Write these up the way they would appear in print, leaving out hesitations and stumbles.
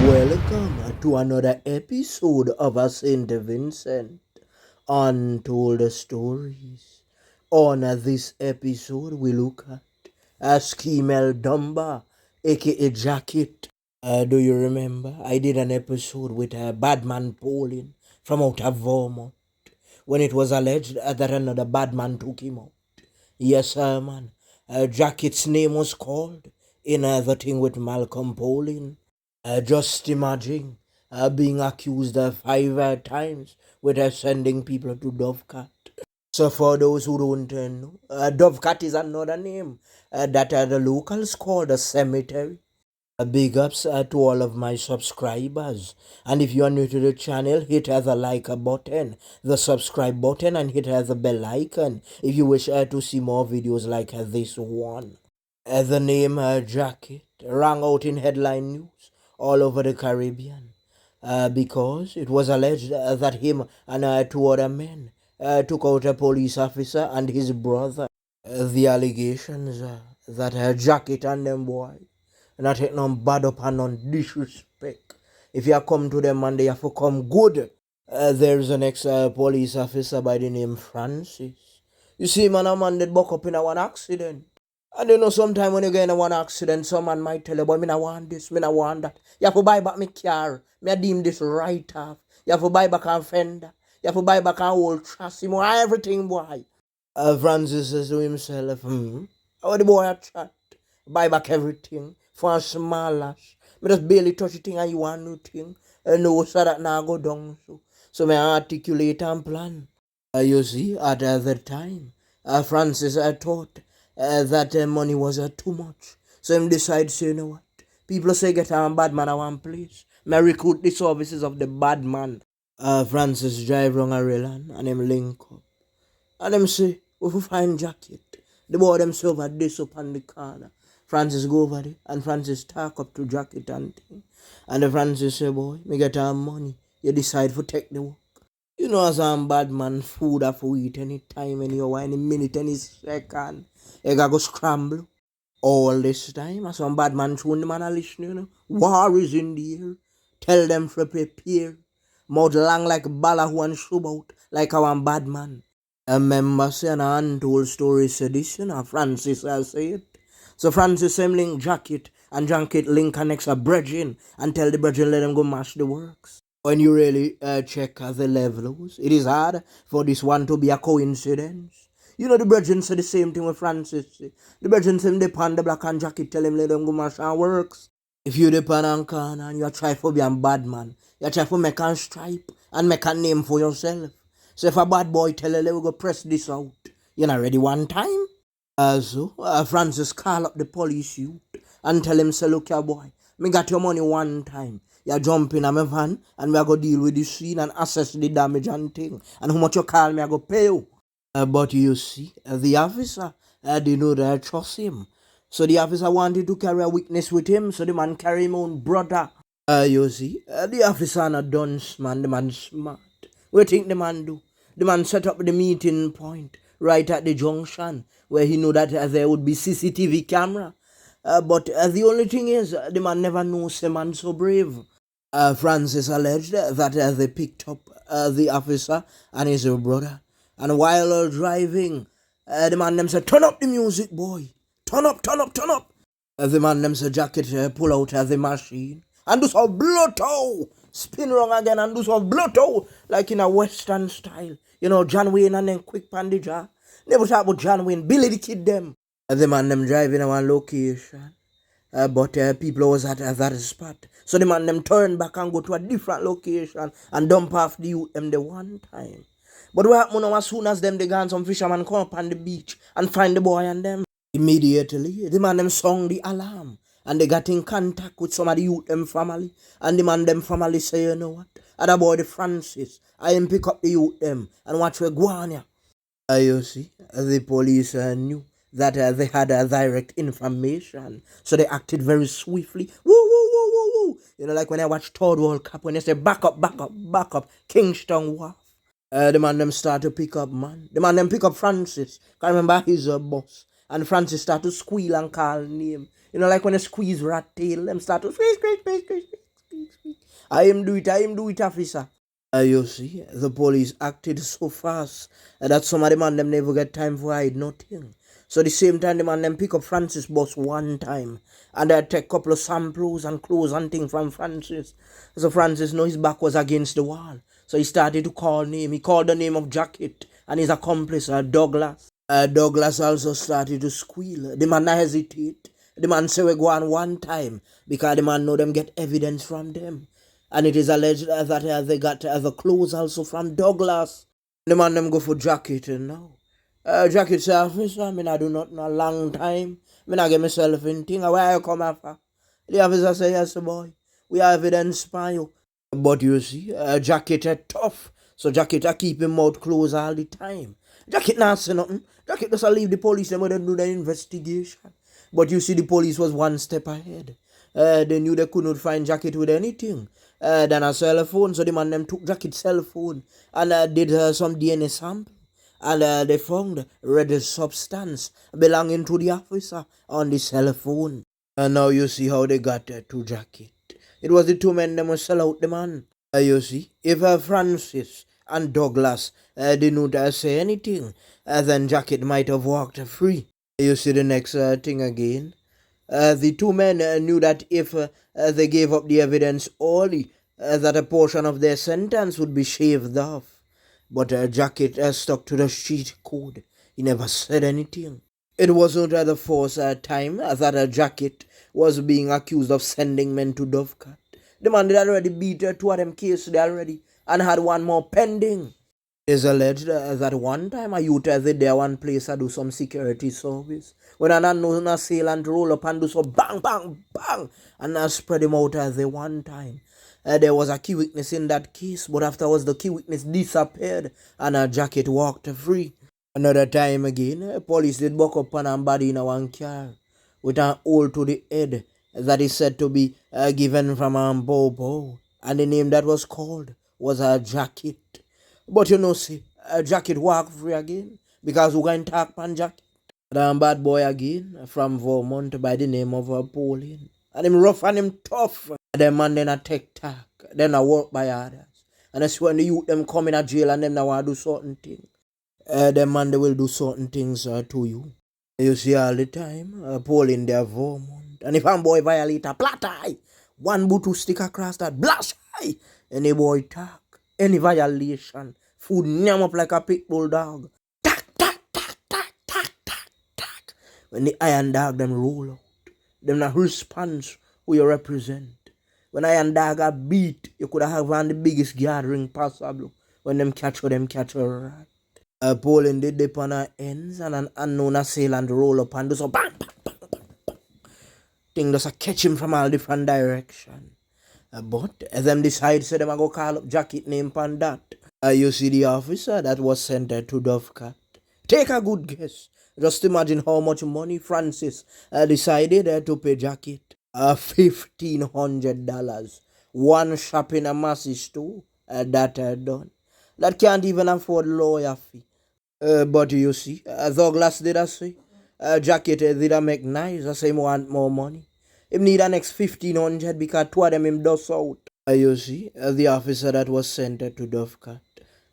Welcome to another episode of a St Vincent Untold Stories. On this episode, we look at a Schemel Dumba, aka Jacket. Do you remember? I did an episode with Badman Pauline from out of Vermont when it was alleged that another badman took him out. Yes, sir, man. Jacket's name was called in the thing with Malcolm Pauline. Just imagine being accused 5 times with sending people to Dovecat. So for those who don't know, Dovecat is another name that the locals call the cemetery. Big ups to all of my subscribers. And if you are new to the channel, hit the like button, the subscribe button, and hit the bell icon if you wish to see more videos like this one. The name Jacket rang out in headline news all over the Caribbean because it was alleged that him and 2 other men took out a police officer and his brother. The allegations that Jacket and them boy not take none bad up and none disrespect. If you come to them and they have to come good, there's an ex-police officer by the name Francis. You see, man, a man that buck up in a one accident. And you know, sometime when you get in one accident, some man might tell you, boy, me not want this, me not want that. You have to buy back my car. Me a deem this right off. You have to buy back a fender. You have to buy back a whole chassis, more everything, boy. Francis says to himself, how the boy a chat? Buy back everything for a small lash. Me just barely touch the thing and you want new thing. And no, so that now go down. So me articulate and plan. You see, at the time, Francis thought that money was too much. So him decide, say, you know what? People say get a bad man at one place. Me recruit the services of the bad man. Francis drive wrong a rail and him link up. And them say, we will find Jacket. The boy themselves at this up on the corner. Francis go over there and Francis talk up to Jacket and thing. And the Francis say, boy, me get our money. You decide to take the work. You know, as a bad man, food have to eat any time, any hour, any minute, any second. You gotta go scramble. All this time, as some bad man show the man a listen, you know. War is in the air. Tell them to prepare. Mouth long like ballahu and shove out like a one bad man. A member say an untold story sedition, and Francis has say it. So Francis him link Jacket, and Jacket link connects a brethren, and tell the brethren let them go mash the works. When you really check the levels, it is hard for this one to be a coincidence. You know the brethren say the same thing with Francis. The brethren say him depend the black and Jacket tell him let them go mash and works. If you depend on corner and you try to be a bad man, you try to make a stripe and make a name for yourself. So if a bad boy tell you, let me go press this out, you're not ready one time. Francis call up the police youth and tell him, say, look here boy, me got your money one time. You jump in my van and we go deal with the scene and assess the damage and thing. And how much you call me, I go pay you. But you see, the officer, they know that I trust him. So the officer wanted to carry a witness with him, so the man carry him own brother. You see, the officer not dunce, man, the man smart. What think the man do? The man set up the meeting point right at the junction where he knew that there would be CCTV camera. But the only thing is, the man never knows the man so brave. Francis alleged that they picked up the officer and his brother. And while driving, the man them said, turn up the music, boy. Turn up, turn up, turn up. The man them said, Jacket pull out the machine and do some blotto. Spin wrong again and do some blotto like in a western style. You know, John Wayne and then quick pandija. Never talk about John Wayne, Billy the Kid them. The man them driving to one location. But people was at that spot. So the man them turn back and go to a different location and dump off the youth them the one time. But what happened now, as soon as them they gone, some fishermen come up on the beach and find the boy and them. Immediately, the man them sound the alarm. And they got in contact with some of the youth them family. And the man them family say, you know what? Other boy the Francis. I am pick up the youth them and watch where go on ya. You see, the police knew that they had direct information. So they acted very swiftly. Woo, woo, woo, woo, woo. You know, like when I watch Third World Cup, when they say back up, back up, back up, Kingston Wharf. The man them start to pick up, man. The man them pick up Francis. Can't remember his boss. And Francis start to squeal and call name. You know, like when they squeeze rat tail, them start to squeeze, squeeze, squeeze, squeeze. speak. I am do it, officer. You see, the police acted so fast that some of the man them never get time for hide nothing. So the same time the man them pick up Francis boss one time and they take couple of samples and clothes and things from Francis. So Francis know his back was against the wall. So he started to call name. He called the name of Jacket and his accomplice Douglas. Douglas also started to squeal. The man not hesitate. The man say we go on one time because the man know them get evidence from them. And it is alleged that they got the clothes also from Douglas. The man them go for Jacket now. Jacket say, officer, I mean I do not know a long time. I not get myself in thing. Where you come after? The officer say, yes boy. We have evidence by you. But you see, Jacket is tough. So Jacket keep him mouth closed all the time. Jacket not say nothing. Jacket just leave the police and they do the investigation. But you see, the police was one step ahead. They knew they could not find Jacket with anything than a cell phone. So the man them took Jacket's cell phone and did some DNA sample. And they found red substance belonging to the officer on the cell phone. And now you see how they got to Jacket. It was the two men that must sell out the man. You see, if Francis and Douglas did not say anything, then Jacket might have walked free. You see the next thing again. The two men knew that if they gave up the evidence early, that a portion of their sentence would be shaved off. But Jacket stuck to the street code. He never said anything. It wasn't the first time that Jacket was being accused of sending men to Dovecat. The man did already beat two of them cases already and had one more pending. It is alleged that one time a youth did there one place do some security service. When an unknown assailant roll up and do so bang, bang, bang, and spread him out as the one time. There was a key witness in that case, but afterwards the key witness disappeared and Jacket walked free. Another time again, police did buck up on a body in one car with an hole to the head that is said to be given from a Bobo, and the name that was called was a Jacket. But you know, see, Jacket walk free again because we going to talk on Jacket. That bad boy again from Vermont by the name of Pauline. And him rough and him tough. Them man then a take talk. Then a work by others. And that's when the youth them come in a jail and them now want to do certain things. Them man they will do certain things to you. You see all the time, Pauline there Vermont. And if a boy violate a plat eye, one boot to stick across that blast eye. Any boy talk. Any violation, food nyam up like a pit bull dog. Tack, tack, tack, tack, tack, tack, tack. When the iron dog them roll out, them not response who you represent. When iron dog a beat, you could have one the biggest gathering possible. When them catch a rat. Poland did dip on her ends and an unknown assailant roll up and do so bang, bang, bang, bang, bang. Thing does a catch him from all different directions. But them decide so them a go call up Jacket name pan that. You see the officer that was sent to Dovecat. Take a good guess. Just imagine how much money Francis decided to pay Jacket. $1,500. One shop in a massive store that done. That can't even afford lawyer fee. But you see, Douglas did I say. Jacket did I make nice. I say him want more money. Him need an next 1,500 because two of them him does out. You see, the officer that was sent to Dovecat,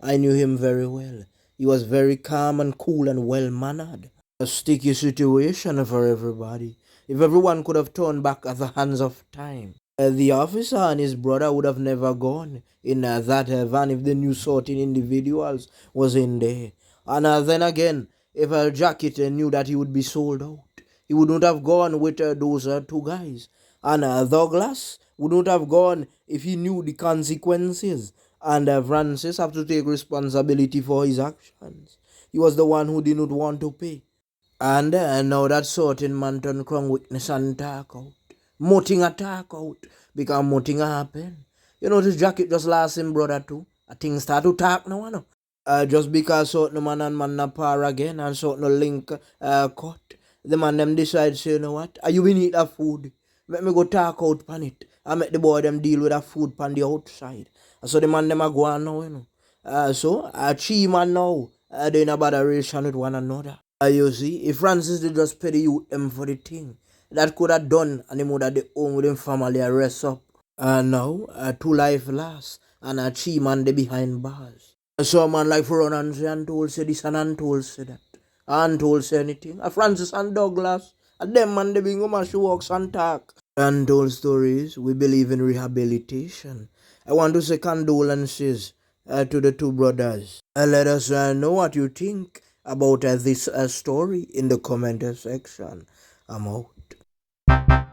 I knew him very well. He was very calm and cool and well-mannered. A sticky situation for everybody. If everyone could have turned back at the hands of time. The officer and his brother would have never gone in that van if they knew certain individuals was in there. And then again, if Jacket knew that he would be sold out, he would not have gone with those two guys. And Douglas would not have gone if he knew the consequences. And Francis have to take responsibility for his actions. He was the one who did not want to pay. And now that certain man turned crown witness and talk out. Moting attack out. Because moting happen. You know this Jacket just lost him brother too. I think start to talk now, you know. Just because certain man and man na par again and certain link cut. The man them decide say, you know what? You will need that food. Let me go talk out pan it. I make the boy them deal with that food pan the outside. So the man them a go on now, you know. So three man now they in a bad relation with one another. You see, if Francis did just pay the youth them for the thing, that could have done and they would have the home with them family rest up. Now, two life last, and a three man they behind bars. Some man like for run and say untold say this and untold say that. Untold say anything. Francis and Douglas, and them man they bring home she walks and talk. Untold stories, we believe in rehabilitation. I want to say condolences to the two brothers. Let us know what you think about this story in the comment section. I'm out.